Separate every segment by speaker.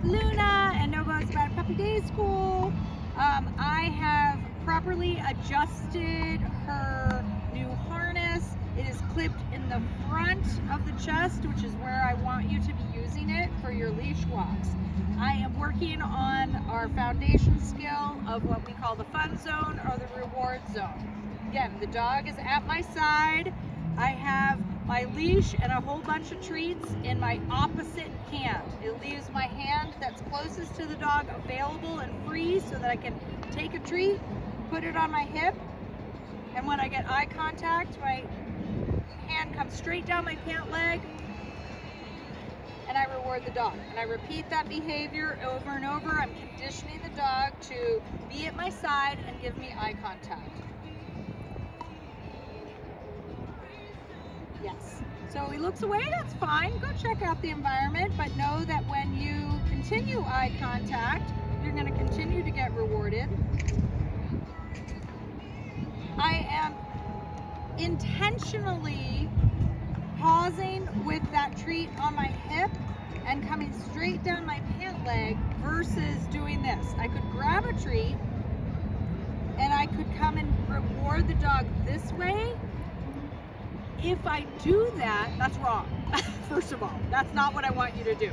Speaker 1: with Luna and No Bones About a Puppy Day School. I have properly adjusted her new harness. It is clipped in the front of the chest, which is where I want you to be using it for your leash walks. I am working on our foundation skill of what we call the fun zone or the reward zone. Again, the dog is at my side. I have my leash and a whole bunch of treats in my opposite hand. It leaves my hand that's closest to the dog available and free so that I can take a treat, put it on my hip, and when I get eye contact, my hand comes straight down my pant leg, and I reward the dog. And I repeat that behavior over and over. I'm conditioning the dog to be at my side and give me eye contact. Yes. So he looks away, that's fine. Go check out the environment, but know that when you continue eye contact, you're going to continue to get rewarded. I am intentionally pausing with that treat on my hip and coming straight down my pant leg versus doing this. I could grab a treat and I could come and reward the dog this way. If I do that, that's wrong. First of all, that's not what I want you to do.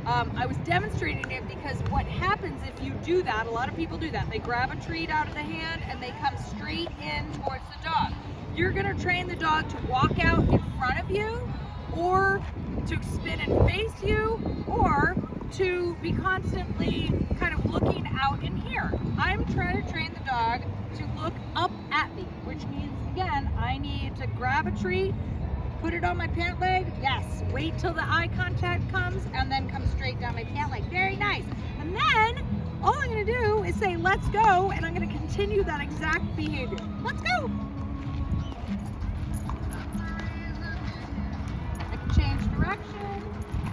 Speaker 1: I was demonstrating it because what happens if you do that, a lot of people do that. They grab a treat out of the hand and they come straight in towards the dog. You're gonna train the dog to walk out in front of you, or to spin and face you, or to be constantly kind of looking out in here. I'm trying to train the dog to look up at me, which means, again, I need to grab a treat, put it on my pant leg, yes, wait till the eye contact comes, and then come straight down my pant leg. Very nice. And then, all I'm gonna do is say, let's go, and I'm gonna continue that exact behavior. Let's go. I can change direction,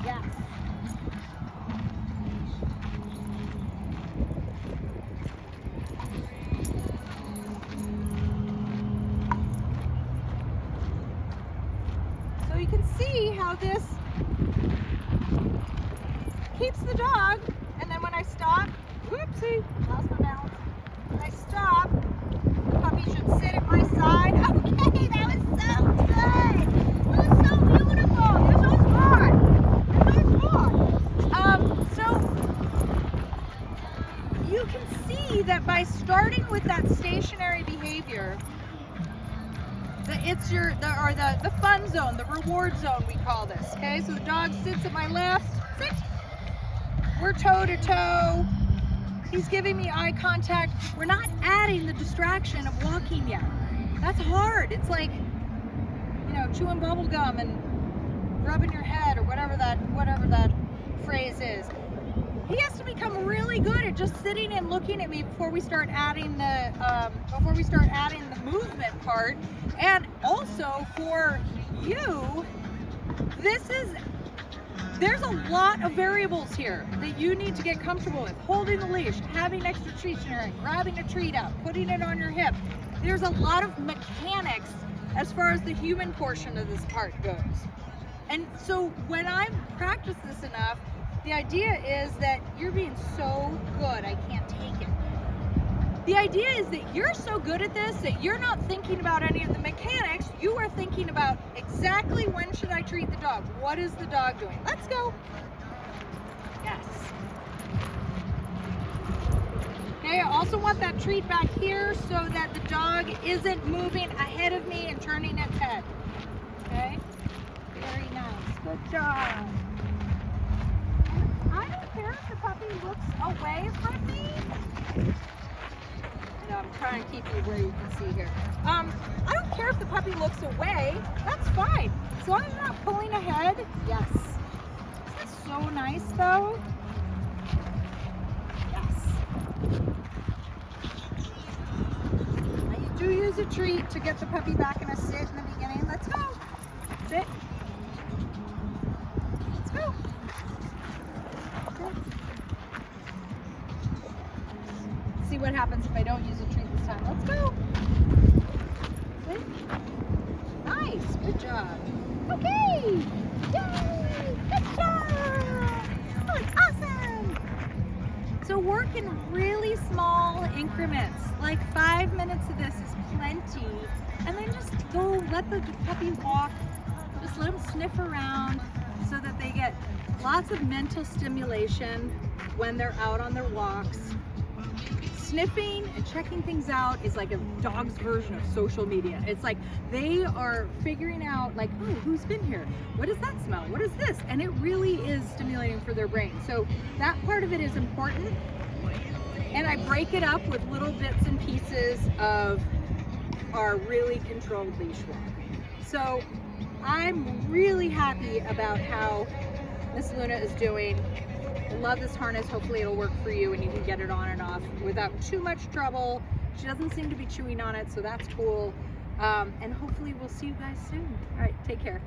Speaker 1: yes. So you can see how this keeps the dog, and then when I stop, whoopsie, lost my balance. When I stop, the puppy should sit at my side. Okay, that was so good. It was so beautiful. It was so fun. It was fun. So you can see that by starting with that stationary behavior, it's the fun zone, the reward zone, we call this. Okay, so the dog sits at my left. Sit. We're toe to toe. He's giving me eye contact. We're not adding the distraction of walking yet. That's hard. It's like, chewing bubble gum and rubbing your head, or whatever that phrase is. He has to become really good at just sitting and looking at me before we start adding the movement part. And also for you, there's a lot of variables here that you need to get comfortable with. Holding the leash, having extra treats in your hand, grabbing a treat out, putting it on your hip. There's a lot of mechanics as far as the human portion of this part goes. And so when I practice this enough, the idea is that you're being so good, I can't take it. The idea is that you're so good at this that you're not thinking about any of the mechanics. You are thinking about exactly when should I treat the dog? What is the dog doing? Let's go. Yes. Okay, I also want that treat back here so that the dog isn't moving ahead of me and turning its head. Okay? Very nice. Good job. I don't care if the puppy looks away from me. I'm trying to keep you where you can see here. I don't care if the puppy looks away. That's fine. As long as you're not pulling ahead. Yes. Isn't that so nice, though? Yes. Now you do use a treat to get the puppy back in a sit in the beginning. Let's go. Sit. Let's go. See what happens if I don't use a treat this time. Let's go. See? Nice. Good job. Okay. Yay. Good job. That was awesome. take in really small increments, like 5 minutes of this is plenty, and then just go let the puppy walk, just let them sniff around so that they get lots of mental stimulation when they're out on their walks. Sniffing and checking things out is like a dog's version of social media. It's like they are figuring out like, oh, who's been here? What does that smell? What is this? And it really is stimulating for their brain. So that part of it is important. And I break it up with little bits and pieces of our really controlled leash walk. So I'm really happy about how Miss Luna is doing. I love this harness. Hopefully it'll work for you and you can get it on and off without too much trouble. She doesn't seem to be chewing on it, so that's cool. And hopefully we'll see you guys soon. All right, take care.